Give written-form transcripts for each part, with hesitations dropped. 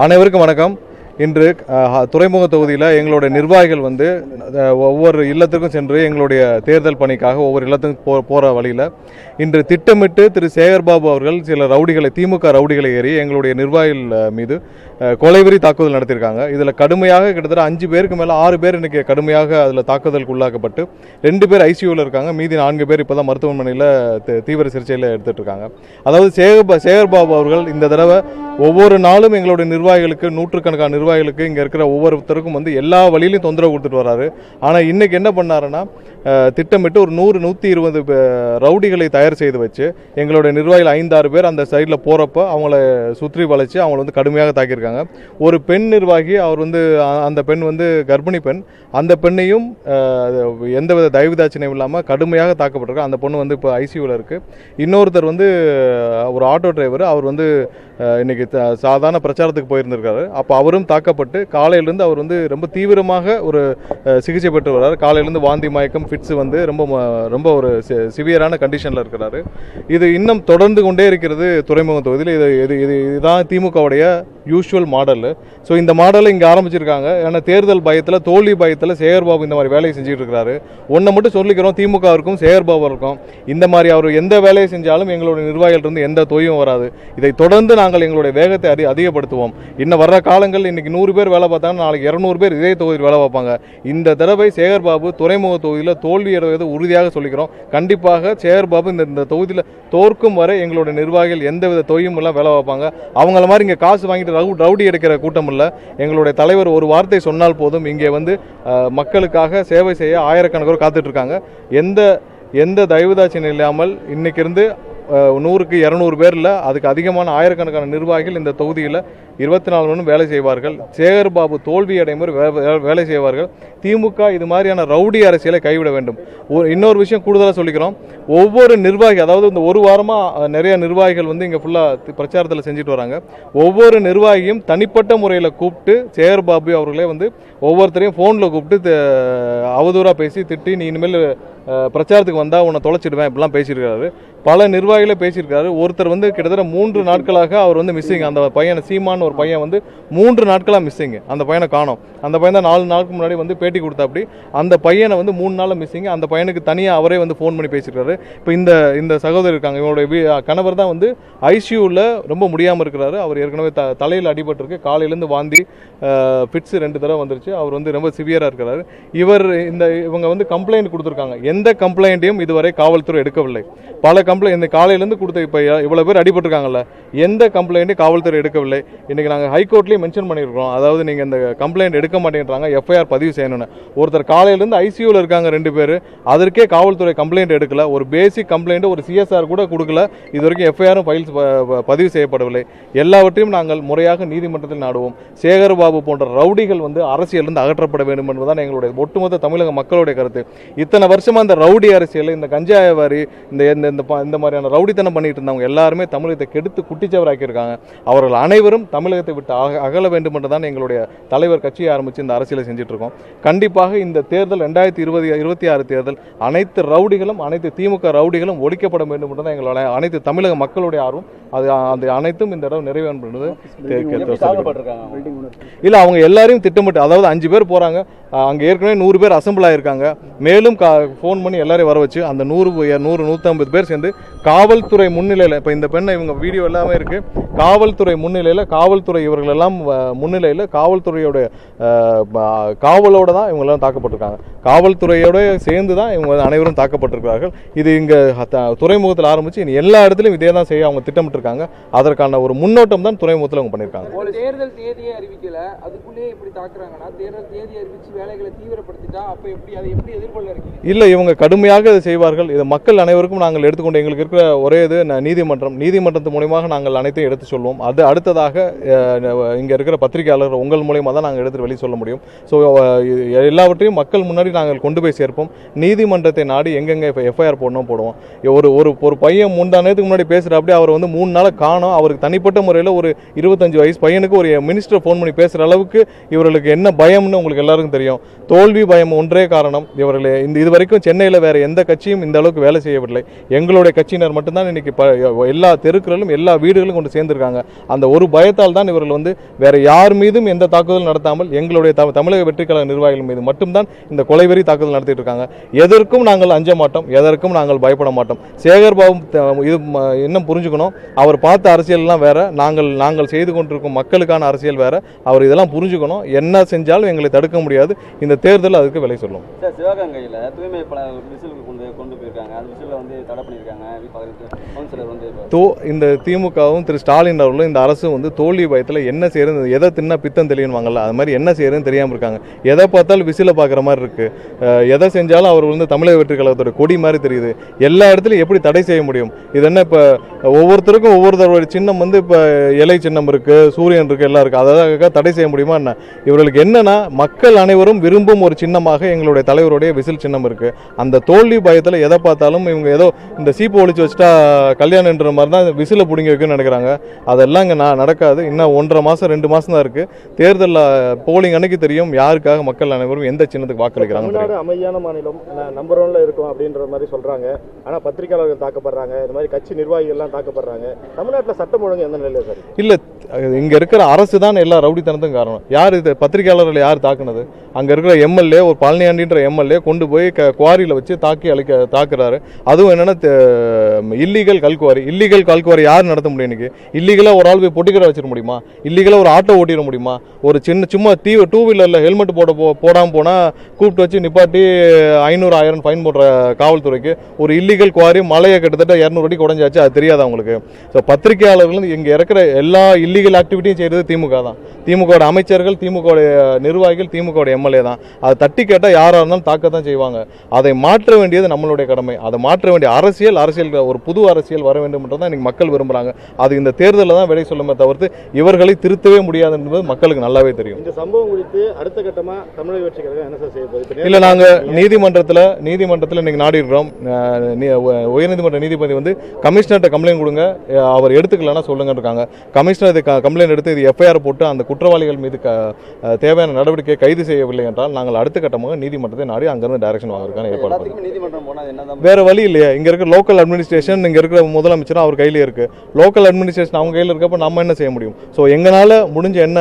அனைவருக்கும் வணக்கம். இன்று துறைமுக தொகுதியில் எங்களுடைய நிர்வாகிகள் ஒவ்வொரு இல்லத்திற்கும் சென்று எங்களுடைய தேர்தல் பணிக்காக ஒவ்வொரு இல்லத்துக்கும் போகிற வழியில் இன்று திட்டமிட்டு திரு சேகர்பாபு அவர்கள் சில ரவுடிகளை, திமுக ரவுடிகளை ஏறி எங்களுடைய நிர்வாகிகள் மீது கொலைவெறி தாக்குதல் நடத்தியிருக்காங்க. இதில் கடுமையாக கிட்டத்தட்ட 5 பேருக்கு மேலே 6 பேர் இன்றைக்கி கடுமையாக அதில் தாக்குதலுக்கு உள்ளாக்கப்பட்டு 2 பேர் ஐசியூவில் இருக்காங்க. மீதி 4 பேர் இப்போ தான் மருத்துவமனையில் தீவிர சிகிச்சையில் எடுத்துகிட்டு இருக்காங்க. அதாவது சேகர்பாபு அவர்கள் இந்த தடவை ஒவ்வொரு நாளும் எங்களுடைய நிர்வாகிகளுக்கு, நூற்றுக்கணக்கான நிர்வாகிகளுக்கு, இங்கே இருக்கிற ஒவ்வொருத்தருக்கும் எல்லா வழியிலையும் தொந்தரவு கொடுத்துட்டு வராரு. ஆனால் இன்றைக்கி என்ன பண்ணாருன்னா, திட்டமிட்டு ஒரு 100-120 ரவுடிகளை தயார் செய்து வச்சு எங்களுடைய நிர்வாகிகள் 5-6 பேர் அந்த சைடில் போகிறப்ப அவங்கள சுற்றி வளைச்சு அவங்கள கடுமையாக தாக்கியிருக்காங்க. ஒரு பெண் நிர்வாகி, அவர் அந்த பெண் கர்ப்பிணி பெண், அந்த பெண்ணையும் எந்தவித தயவுதாட்சியம் இல்லாமல் கடுமையாக தாக்கப்பட்டிருக்காங்க. அந்த பொண்ணு இப்போ ஐசியூவில் இருக்குது. இன்னொருத்தர் ஒரு ஆட்டோ டிரைவர், அவர் இன்னைக்கு சாதாரண பிரச்சாரத்துக்கு போயிருந்திருக்காரு. அப்போ அவரும் தாக்கப்பட்டு காலையிலேருந்து அவர் ரொம்ப தீவிரமாக ஒரு சிகிச்சை பெற்று வர்றாரு. காலையிலேருந்து வாந்தி, மயக்கம், ஃபிட்ஸ் ரொம்ப ஒரு சிவியரான கண்டிஷனில் இருக்கிறாரு. இது இன்னும் தொடர்ந்து கொண்டே இருக்கிறது துறைமுக தொகுதியில். இதுதான் திமுகவுடைய யூஷுவல் மாடல். ஸோ இந்த மாடலை இங்கே ஆரம்பிச்சிருக்காங்க. ஏன்னா தேர்தல் பயத்தில், தோல்வி பயத்தில் சேகர்பாபு இந்த மாதிரி வேலையை செஞ்சுட்டு இருக்கிறாரு. ஒன்றை மட்டும் சொல்லிக்கிறோம், திமுகவிற்கும் சேகர்பாபுக்கும் இந்த மாதிரி அவர் எந்த வேலையை செஞ்சாலும் எங்களுடைய நிர்வாகிகளிருந்து எந்த தொய்வும் வராது. இதை தொடர்ந்து நாங்கள் எங்களுடைய வேகத்தை அதிகப்படுத்துவோம். இன்னும் வர்ற காலங்கள் இன்னைக்கு 100 பேர் வேலை பார்த்தாங்கன்னா நாளைக்கு 200 பேர் இதே தொகுதியில் வேலை பார்ப்பாங்க. இந்த தடவை சேகர்பாபு துறைமுக தொகுதியில் தோல்வி அடைவதை உறுதியாக சொல்லிக்கிறோம். கண்டிப்பாக சேகர்பாபு இந்த தொகுதியில் தோற்கும் வரை எங்களுடைய நிர்வாகிகள் எந்தவித தொய்வும் எல்லாம் வேலை பார்ப்பாங்க. அவங்கள மாதிரி இங்கே காசு வாங்கிட்டு ரவுடி எடுக்கிற கூட்டம் இல்லை. எங்களுடைய தலைவர் ஒரு வார்த்தை சொன்னால் போதும், இங்கே மக்களுக்காக சேவை செய்ய ஆயிரக்கணக்கானோர் காத்துட்டு இருக்காங்க. எந்த தயவுதாட்சியம் இல்லாமல் இன்னைக்கு இருந்து 100-200 பேரில் அதுக்கு அதிகமான ஆயிரக்கணக்கான நிர்வாகிகள் இந்த தொகுதியில் 24 மணி வேலை செய்வார்கள். சேகர்பாபு தோல்வி அடைமுறை வேலை செய்வார்கள். திமுக இது மாதிரியான ரவுடி அரசியலை கைவிட வேண்டும். இன்னொரு விஷயம் கூடுதலாக சொல்லிக்கிறோம், ஒவ்வொரு நிர்வாகி, அதாவது இந்த ஒரு வாரமாக நிறைய நிர்வாகிகள் இங்கே ஃபுல்லாக பிரச்சாரத்தில் செஞ்சுட்டு வராங்க. ஒவ்வொரு நிர்வாகியும் தனிப்பட்ட முறையில் கூப்பிட்டு சேகர்பாபு அவர்களே ஒவ்வொருத்தரையும் ஃபோனில் கூப்பிட்டு அவதூறாக பேசி திட்டி, நீ இனிமேல் பிரச்சாரத்துக்கு வந்தால் உன்னை தொலைச்சிடுவேன், இப்படிலாம் பேசியிருக்காரு. பல நிர்வாகிகளை பேசியிருக்காரு. ஒருத்தர் கிட்டத்தட்ட 3 நாட்களாக அவர் மிஸ்ஸிங். அந்த பையன் சீமான் ஒரு பையன் 3 நாட்களாக மிஸ்ஸிங். அந்த பையனை காணோம். அந்த பையன் தான் 4 நாளுக்கு முன்னாடி பேட்டி கொடுத்தாப்படி. அந்த பையனை 3 நாளில் மிஸ்ஸிங். அந்த பையனுக்கு தனியாக அவரே ஃபோன் பண்ணி பேசியிருக்காரு. இப்போ இந்த சகோதரர் இருக்காங்க, இவங்களுடைய கணவர் தான் ஐசியூவில் ரொம்ப முடியாமல் இருக்கிறாரு. அவர் ஏற்கனவே தலையில் அடிபட்டிருக்கு. காலையிலேருந்து வாந்தி, ஃபிட்ஸ் 2 தடவை வந்துருச்சு. அவர் ரொம்ப சிவியராக இருக்கிறாரு. இவங்க கம்ப்ளைண்ட் கொடுத்துருக்காங்க. எந்த கம்ப்ளைண்ட்டையும் இதுவரை காவல்துறை எடுக்கவில்லை. பல கம்ப்ளைண்ட் இந்த காலையிலேருந்து கொடுத்த, இப்போ இவ்வளோ பேர் அடிபட்டிருக்காங்கல்ல, எந்த கம்ப்ளைண்ட்டையும் காவல்துறை எடுக்கவில்லை. இன்றைக்கி நாங்கள் ஹைகோர்ட்லேயும் மென்ஷன் பண்ணியிருக்கிறோம். அதாவது நீங்கள் இந்த கம்ப்ளைண்ட் எடுக்க மாட்டேங்கிறாங்க, எஃப்ஐஆர் பதிவு செய்யணும்னு. ஒருத்தர் காலையிலேருந்து ஐசியூவில் இருக்காங்க 2 பேர், அதற்கே காவல்துறை கம்ப்ளைண்ட் எடுக்கல. ஒரு பேசிக் கம்ப்ளைண்ட், ஒரு சிஎஸ்ஆர் கூட கொடுக்கல. இது வரைக்கும் எஃப்ஐஆரும் ஃபைல்ஸ் பதிவு செய்யப்படவில்லை. எல்லாவற்றையும் நாங்கள் முறையாக நீதிமன்றத்தில் நாடுவோம். சேகர்பாபு போன்ற ரவுடிகள் அரசியலிருந்து அகற்றப்பட வேண்டும் என்பதுதான் எங்களுடைய ஒட்டுமொத்த தமிழக மக்களுடைய கருத்து. இத்தனை வருஷமாக இந்த ரவுடி அரசியல், இந்த கஞ்சாயவாரி, இந்த மாதிரியான ரவுடித்தனம் பண்ணிட்டு இருந்தவங்க எல்லாருமே தமிழகத்தை கெடுத்து குட்டிச்சவராக்கியிருக்காங்க. அவர்கள் அனைவரும் தமிழகத்தை விட்டு அகல வேண்டும் என்றுதான் எங்களுடைய தலைவர் கட்சியை ஆரம்பித்து இந்த அரசியலை செஞ்சுட்டு இருக்கோம். கண்டிப்பாக இந்த தேர்தல் 2026 தேர்தல் அனைத்து ரவுடிகளும், அனைத்து திமுக ரவுடிகளும் ஒழிக்கப்பட வேண்டும் என்றுதான் எங்களுடைய அனைத்து தமிழக மக்களுடைய ஆர்வம். அது அனைத்தும் இந்த இடம் நிறைவேறும் என்பது இல்லை. அவங்க எல்லாரையும் திட்டமிட்டு, அதாவது 5 பேர் போகிறாங்க, அங்கே ஏற்கனவே 100 பேர் அசம்பிள் ஆகியிருக்காங்க. மேலும் ஃபோன் பண்ணி எல்லாரையும் வர வச்சு அந்த 100-150 பேர் சேர்ந்து காவல்துறை முன்னிலையில், இப்போ இந்த பெண்ணை இவங்க வீடியோ எல்லாமே இருக்குது, காவல்துறை முன்னிலையில், காவல்துறை இவர்கள் எல்லாம் முன்னிலையில், காவல்துறையோட காவலோடு தான் இவங்கெல்லாம் தாக்கப்பட்டிருக்காங்க. காவல்துறையோடு சேர்ந்து தான் இவங்க அனைவரும் தாக்கப்பட்டிருக்கிறார்கள். இது இங்கே துறைமுகத்தில் ஆரம்பித்து எல்லா இடத்துலையும் இதே தான் செய்ய அவங்க திட்டமிட்டிருக்காங்க. அதற்கான ஒரு முன்னோட்டம் தான் துறைமுகத்தில் அவங்க பண்ணியிருக்காங்க. தேர்தல் தேதியை அறிவிக்கல, அதுக்குள்ளே இப்படி தாக்குறாங்கன்னா தேர்தல் தேதி அறிவிச்சு வேலைகளை தீவிரப்படுத்திட்டா அப்போ அதை எப்படி எதிர்கொள்ள இருக்கீங்க? இல்லை, இவங்க கடுமையாக இதை செய்வார்கள். இதை மக்கள் அனைவருக்கும் நாங்கள் எடுத்துக்கொண்டு, எங்களுக்கு இருக்கிற ஒரே இது நீதிமன்றத்து மூலமாக நாங்கள் அனைத்தையும் எடுத்து சொல்வோம். அது அடுத்ததாக இங்கே இருக்கிற பத்திரிகையாளர்கள் உங்கள் மூலமாக தான் நாங்கள் எடுத்து வெளியே சொல்ல முடியும். ஸோ எல்லாவற்றையும் மக்கள் முன்னாடி நாங்கள் கொண்டு போய் சேர்ப்போம். நீதிமன்றத்தை நாடி எங்கெங்கே இப்போ எஃப்ஐஆர் போடுவோம். ஒரு பையன் முந்தானத்துக்கு முன்னாடி பேசுகிற அப்படி அவர் 3 நாளாக காணோம். அவருக்கு தனிப்பட்ட முறையில் ஒரு 25 வயசு பையனுக்கு ஒரு மினிஸ்டர் ஃபோன் பண்ணி பேசுகிற அளவுக்கு இவர்களுக்கு என்ன பயம்னு உங்களுக்கு எல்லாருக்கும் தெரியும். தோல்வி பயம் ஒன்றே காரணம். இவர்கள் இது வரைக்கும் சென்னையில் வேறு எந்த கட்சியும் இந்த அளவுக்கு வேலை செய்யவில்லை. எங்களுடைய கட்சியினர் மட்டும்தான் இன்னைக்கு எல்லா தெருக்களிலும் எல்லா வீடுகளும் கொண்டு சேர்ந்து சேர்ந்திருக்காங்க. அந்த ஒரு பயத்தால் தான் இவர்கள் வந்து வேற யார் மீதும் எந்த தாக்குதல் நடத்தாமல் எங்களுடைய தமிழக வெற்றி கழக நிர்வாகிகள் மீது மட்டும்தான் இந்த கொலைவெறி தாக்குதல் நடத்திட்டு இருக்காங்க. எதற்கும் நாங்கள் அஞ்ச மாட்டோம், எதற்கும் நாங்கள் பயப்பட மாட்டோம். சேகர் பாபு இது இன்னும் புரிஞ்சுக்கணும். அவர் பார்த்த அரசியல்லாம் வேற, நாங்கள் செய்து கொண்டிருக்கும் மக்களுக்கான அரசியல் வேற. அவர் இதெல்லாம் புரிஞ்சுக்கணும். என்ன செஞ்சாலும் எங்களை தடுக்க முடியாது. இந்த தேர்தல் அதுக்கு விலை சொல்லும். சார், சிவகங்கையில் தூய்மை விசிலுக்கு கொண்டு போயிருக்காங்க. அந்த விசில வந்து தடை பண்ணியிருக்காங்க. கவுன்சிலர் வந்து இந்த திமுகவும் திரு ஸ்டாலின் அவர்களும் இந்த அரசு வந்து தோல்வி பயத்தில் என்ன செய்யறது, எதை தின்னா பித்தம் தெளியணுவாங்கல்ல, அது மாதிரி என்ன செய்யறதுன்னு தெரியாமல் இருக்காங்க. எதை பார்த்தாலும் விசில பார்க்குற மாதிரி இருக்கு. எதை செஞ்சாலும் அவர் வந்து தமிழக வெற்றி கழகத்தோட கொடி மாதிரி தெரியுது. எல்லா இடத்துலையும் எப்படி தடை செய்ய முடியும்? இது என்ன இப்போ ஒவ்வொருத்தருக்கும் ஒவ்வொருத்தரோட சின்னம் வந்து இப்போ இலை சின்னம் இருக்கு, சூரியன் இருக்கு, எல்லாம் இருக்கு. அதை தடை செய்ய முடியுமா என்ன? இவர்களுக்கு என்னன்னா, மக்கள் அனைவரும் விரும்பும் ஒரு சின்னமாக எங்களுடைய தலைவருடைய விசில் சின்னம் இருக்கு. அந்த தோல்வி பயத்தில் எதை பார்த்தாலும் இவங்க ஏதோ இந்த சீப்பு ஒழிச்சு வச்சுட்டா கல்யாணம்ன்ற மாதிரி தான் விசில பிடிங்கி வைக்கணும்னு நினைக்கிறாங்க. அதெல்லாம் இங்கே நடக்காது. இன்னும் 1.5 மாதம் 2 மாதம் தான் இருக்கு. தேர்தலில் போலிங் அன்னைக்கு தெரியும் யாருக்காக மக்கள் அனைவரும் எந்த சின்னத்துக்கு வாக்களிக்கிறாங்க. தமிழ்நாடு அமைதியான மாநிலம், நம்பர் 1ல இருக்கும் அப்படின்ற மாதிரி சொல்றாங்க. ஆனா பத்திரிகையாளர்கள் தாக்கப்படுறாங்க, இந்த மாதிரி கட்சி நிர்வாகிகள் எல்லாம் தாக்கப்படுறாங்க. தமிழ்நாட்டில் சட்டம் ஒழுங்கு எந்த நிலையில சார்? இல்ல, இங்க இருக்கிற அரசு தான் எல்லா ரவுடித்தனத்துக்கும் காரணம். யார் இது? பத்திரிகையாளர்கள் யார் தாக்குனது? அங்க இருக்கிற எம்எல்ஏ, ஒரு பழனியாண்டின்ற எம்எல்ஏ கொண்டு போய் குவாரியில வச்சு தாக்குறாரு. அதுவும் என்னன்னா இல்லீகல் கல்குவாரி. இல்லீகல் கல்குவாரி யார் நடத்த முடியும்? இன்னைக்கு இல்லீகலா ஒரு ஆள் போய் பொட்டிக்கடை வச்சிட முடியுமா? இல்லீகலா ஒரு ஆட்டோ ஓட்டிட முடியுமா? ஒரு சும்மா 2 வீலர்ல ஹெல்மெட் போடாம போனா கூப்பிட்டு வச்சு நிப்பாட்டி 500-1000 ஃபைன் போடுற காவல்துறைக்கு ஒரு இல்லீகல் குவாரி மலையை கிட்டத்தட்ட 200 அடி குறைஞ்சாச்சு. அது தெரியாது அவங்களுக்கு. ஸோ பத்திரிகையாளர்கள் இங்க இருக்கிற எல்லா இல்லீகல் ஆக்டிவிட்டியும் செய்யறது திமுக தான். திமுக அமைச்சர்கள், திமுக நிர்வாகிகள், திமுக எம்எல்ஏ தான். அதை தட்டி கேட்டால் யாராக இருந்தாலும் தாக்கத்தான் செய்வாங்க. அதை மாற்ற வேண்டியது நம்மளுடைய கடமை. அதை மாற்ற வேண்டிய அரசியல் ஒரு புது அரசியல் வர வேண்டும் என்றதான் இன்னைக்கு மக்கள் விரும்புறாங்க. அது இந்த தேர்தலில் தான் விடை சொல்லுமே தவிர்த்து இவர்களை திருத்தவே முடியாது என்பது மக்களுக்கு நல்லாவே தெரியும். இந்த சம்பவம் குறித்து அடுத்த கட்டமா தமிழக வெற்றி கழகம் என்ன சார் செய்ய போகுது? இல்ல, நாங்க நீதிமன்றத்தில் இன்னைக்கு நாடி இருக்கிறோம். உயர்நீதிமன்ற நீதிபதி வந்து கமிஷனர்கிட்ட கம்ப்ளைண்ட் கொடுங்க, அவர் எடுத்துக்கலன்னா சொல்லுங்க இருக்காங்க. கமிஷனர் கம்ப்ளைண்ட் எடுத்து இது எஃப்ஐஆர் போட்டு அந்த குற்றவாளிகள் மீது தேவையான நடவடிக்கை கைது செய்யவில்லை என்றால் நாங்கள் அடுத்த கட்டமாக நீதிமன்றத்தை நாடி அங்கிருந்து டைரக்ஷன் வாங்குறதுக்கான ஏற்பாடு. வேற வழி இல்லையா? இங்க இருக்கிற லோக்கல் அட்மினிஸ்ட்ரேஷன், இங்க இருக்கிற முதலமைச்சர் அவர் கையில இருக்கு. லோக்கல் அட்மினிஸ்ட்ரேஷன் அவங்க கையில் இருக்கப்ப நம்ம என்ன செய்ய முடியும்? ஸோ எங்களால் முடிஞ்ச என்ன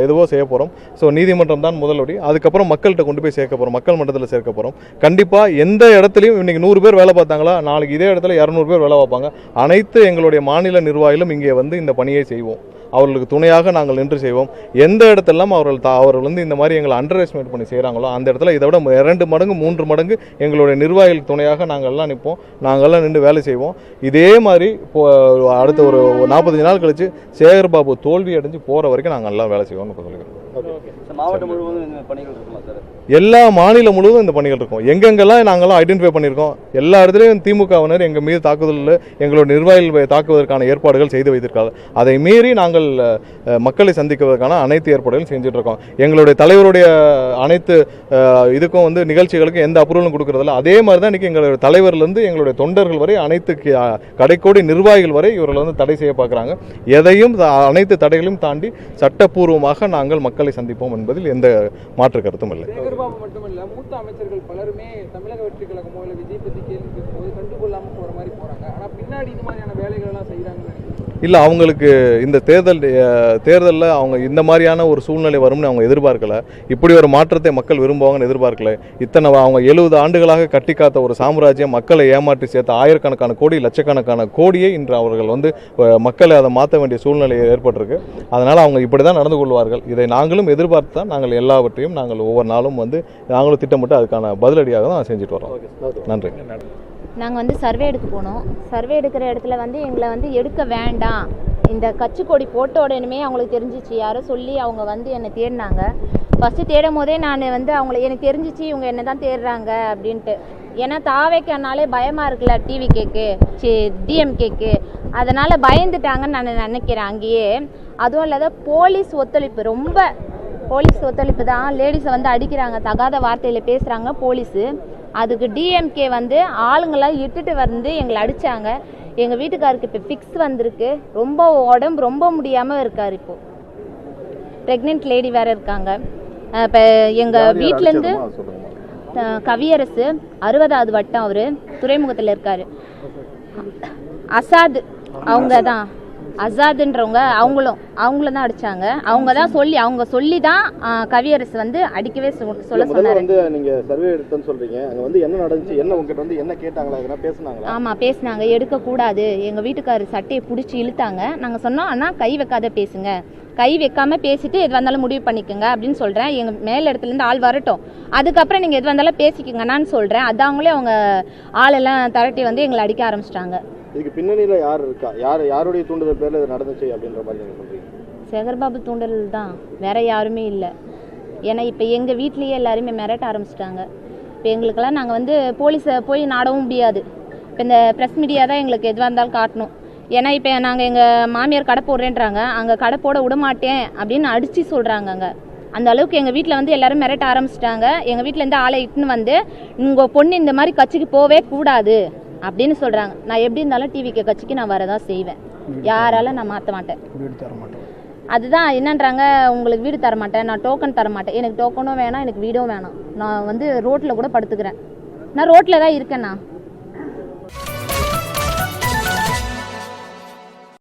இதுவோ செய்ய போறோம். ஸோ நீதிமன்றம் தான் முதலடி. அதுக்கப்புறம் மக்கள்கிட்ட கொண்டு போய் சேர்க்க போறோம், மக்கள் மன்றத்தில் சேர்க்க போறோம். கண்டிப்பா எந்த இடத்துலையும் இன்னைக்கு 100 பேர் வேலை பார்த்தாங்களா, நாளைக்கு இதே இடத்துல 200 பேர் வேலை பார்ப்பாங்க. அனைத்து எங்களுடைய மாநில நிர்வாகிகளும் இங்கே வந்து இந்த பணியை செய்வோம். அவர்களுக்கு துணையாக நாங்கள் நின்று செய்வோம். எந்த இடத்தெல்லாம் அவர்கள் வந்து இந்த மாதிரி எங்களை அண்டர் எஸ்டிமேட் பண்ணி செய்கிறாங்களோ அந்த இடத்துல இதை விட 2 மடங்கு 3 மடங்கு எங்களுடைய நிர்வாகிகளுக்கு துணையாக நாங்கள் எல்லாம் நிற்போம். நாங்கள்லாம் நின்று வேலை செய்வோம். இதே மாதிரி அடுத்த ஒரு 45 நாள் கழிச்சு சேகர் பாபு தோல்வி அடைஞ்சு போகிற வரைக்கும் நாங்கள் எல்லாம் வேலை செய்வோம்னு சொல்லிக்கிறோம். மாவட்டம் முழுவதும் இந்த பணிகள் இருக்குமா சார்? எல்லா மாநிலம் முழுவதும் இந்த பணிகள் இருக்கும். எங்கெங்கெல்லாம் நாங்கள்லாம் ஐடென்டிஃபை பண்ணியிருக்கோம், எல்லா இடத்துலையும் திமுகவினர் எங்கள் மீது தாக்குதலில் எங்களோட நிர்வாகிகள் தாக்குவதற்கான ஏற்பாடுகள் செய்து வைத்திருக்காங்க. அதை மீறி நாங்கள் மக்களை சந்திக்குவதற்கான அனைத்து ஏற்பாடுகளும் செஞ்சுட்டு இருக்கோம். எங்களுடைய தலைவருடைய அனைத்து இதுக்கும் வந்து நிகழ்ச்சிகளுக்கு எந்த அப்ரூவலும் கொடுக்கறதில்ல. அதே மாதிரி தான் இன்றைக்கி எங்களுடைய தலைவர்லேருந்து எங்களுடைய தொண்டர்கள் வரை அனைத்து கடைக்கோடி நிர்வாகிகள் வரை இவர்கள் வந்து தடை செய்ய பார்க்குறாங்க. எதையும் அனைத்து தடைகளையும் தாண்டி சட்டப்பூர்வமாக நாங்கள் மக்களை சந்திப்போம் என்பதில் எந்த மாற்று கருத்தும் இல்லை. சேகர்பாபு மட்டுமல்ல, மூத்த அமைச்சர்கள் பலருமே தமிழக வெற்றி கழகமோ இல்லை விஜய் பற்றி கேள்வி கேட்கும்போது கண்டுகொள்ளாமல் போகிற மாதிரி போகிறாங்க. ஆனால் பின்னாடி இது மாதிரியான வேலைகள் எல்லாம் செய்கிறாங்கன்னு இல்லை, அவங்களுக்கு இந்த தேர்தலில் அவங்க இந்த மாதிரியான ஒரு சூழ்நிலை வரும்னு அவங்க எதிர்பார்க்கல. இப்படி ஒரு மாற்றத்தை மக்கள் விரும்புவாங்கன்னு எதிர்பார்க்கல. இத்தனை அவங்க 70 ஆண்டுகளாக கட்டி காத்த ஒரு சாம்ராஜ்யம், மக்களை ஏமாற்றி சேர்த்த ஆயிரக்கணக்கான கோடி, லட்சக்கணக்கான கோடியை இன்று அவர்கள் வந்து மக்களை அதை மாற்ற வேண்டிய சூழ்நிலை ஏற்பட்டிருக்கு. அதனால் அவங்க இப்படி தான் நடந்து கொள்வார்கள். இதை நாங்களும் எதிர்பார்த்து தான் நாங்கள் எல்லாவற்றையும் நாங்கள் ஒவ்வொரு நாளும் வந்து நாங்களும் திட்டமிட்டு அதுக்கான பதிலடியாக தான் செஞ்சுட்டு வரோம். நன்றி. நாங்கள் வந்து சர்வே எடுக்க போனோம். சர்வே எடுக்கிற இடத்துல வந்து எங்களை வந்து எடுக்க வேண்டாம், இந்த கட்சி கொடி போட்ட உடனே அவங்களுக்கு தெரிஞ்சிச்சு, யாரோ சொல்லி அவங்க வந்து என்னை தேடினாங்க. ஃபஸ்ட்டு தேடும் போதே நான் வந்து எனக்கு தெரிஞ்சிச்சு இவங்க என்ன தான் தேடுறாங்க அப்படின்ட்டு. ஏன்னா தாவேக்கனாலே பயமாக இருக்குல்ல, டிவி கேக்கு டிஎம்கேக்கு, அதனால் பயந்துட்டாங்கன்னு நான் நினைக்கிறேன் அங்கேயே. அதுவும் இல்லாத போலீஸ் ஒத்துழைப்பு தான். லேடிஸை வந்து அடிக்கிறாங்க, தகாத வார்த்தையில் பேசுகிறாங்க போலீஸு. அதுக்கு டிஎம்கே வந்து ஆளுங்களாம் இட்டுட்டு வந்து எங்களை அடித்தாங்க. எங்கள் வீட்டுக்காருக்கு இப்போ ஃபிக்ஸ் வந்திருக்கு, உடம்பு ரொம்ப முடியாமல் இருக்கார். இப்போது ப்ரெக்னென்ட் லேடி வேறு இருக்காங்க. இப்போ எங்கள் வீட்டிலேருந்து கவியரசு 60வது வட்டம், அவர் துறைமுகத்தில் இருக்கார். அசாத் அவங்க தான் அசாதுன்றவங்க அவங்களும் தான் அடிச்சாங்க. அவங்க சொல்லி தான் கவியரசு வந்து அடிக்கவே சொல்ல முதல்ல சொன்னாரு. வந்து நீங்க சர்வே எடுத்தேன்னு சொல்றீங்க, அங்க வந்து என்ன நடந்துச்சு, என்ன உங்ககிட்ட வந்து என்ன கேட்டாங்களா, எதனா பேசுனாங்களா? ஆமா பேசினாங்க. எடுக்கக்கூடாது, எங்க வீட்டுக்காரர் சட்டையை பிடிச்சி இழுத்தாங்க. நாங்க சொன்னோம் அண்ணா கை வைக்காத பேசுங்க, கை வைக்காம பேசிட்டு எது வந்தாலும் முடிவு பண்ணிக்கோங்க அப்படின்னு சொல்றேன். எங்க மேல் இடத்துல இருந்து ஆள் வரட்டும், அதுக்கப்புறம் நீங்க எது வந்தாலும் பேசிக்கங்கண்ணான்னு சொல்றேன். அதாங்களே அவங்க ஆளெல்லாம் திரட்டி வந்து எங்களை அடிக்க ஆரம்பிச்சிட்டாங்க. இதுக்கு பின்னணியில யார் இருக்கா, யாருடைய தூண்டுதல் பேர்ல இது நடந்துச்சு அப்படின்ற மாதிரி நீங்க சொல்றீங்க? சேகர்பாபு தூண்டல் தான், வேற யாருமே இல்லை. ஏன்னா இப்போ எங்கள் வீட்லேயே எல்லாருமே மிரட்ட ஆரம்பிச்சிட்டாங்க. இப்போ எங்களுக்கெல்லாம் நாங்கள் வந்து போலீஸை போய் நாடவும் முடியாது. இப்போ இந்த ப்ரெஸ் மீடியா தான் எங்களுக்கு எதுவாக இருந்தாலும் காட்டணும். ஏன்னா இப்போ நாங்கள் எங்கள் மாமியார் கடை போடுறேன்றாங்க, அங்கே கடை போட விடமாட்டேன் அப்படின்னு அடித்து சொல்கிறாங்க. அங்கே அந்த அளவுக்கு எங்கள் வீட்டில் வந்து எல்லாரும் மிரட்ட ஆரம்பிச்சிட்டாங்க. எங்கள் வீட்டிலேருந்து ஆளை இட்டுன்னு வந்து உங்கள் பொண்ணு இந்த மாதிரி கட்சிக்கு போவே கூடாது அப்படின்னு சொல்கிறாங்க. நான் எப்படி இருந்தாலும் டிவிக்கு கட்சிக்கு நான் வரதான் செய்வேன், யாரால நான் மாற்ற மாட்டேன். அதுதான் என்னன்றாங்க, உங்களுக்கு வீடு தர மாட்டேன், நான் டோக்கன் தர மாட்டேன். எனக்கு டோக்கனும் வேணாம், எனக்கு வீடும் வேணாம். நான் வந்து ரோட்டில் கூட படுத்துக்கிறேன். நான் ரோட்டில் தான் இருக்கேண்ணா.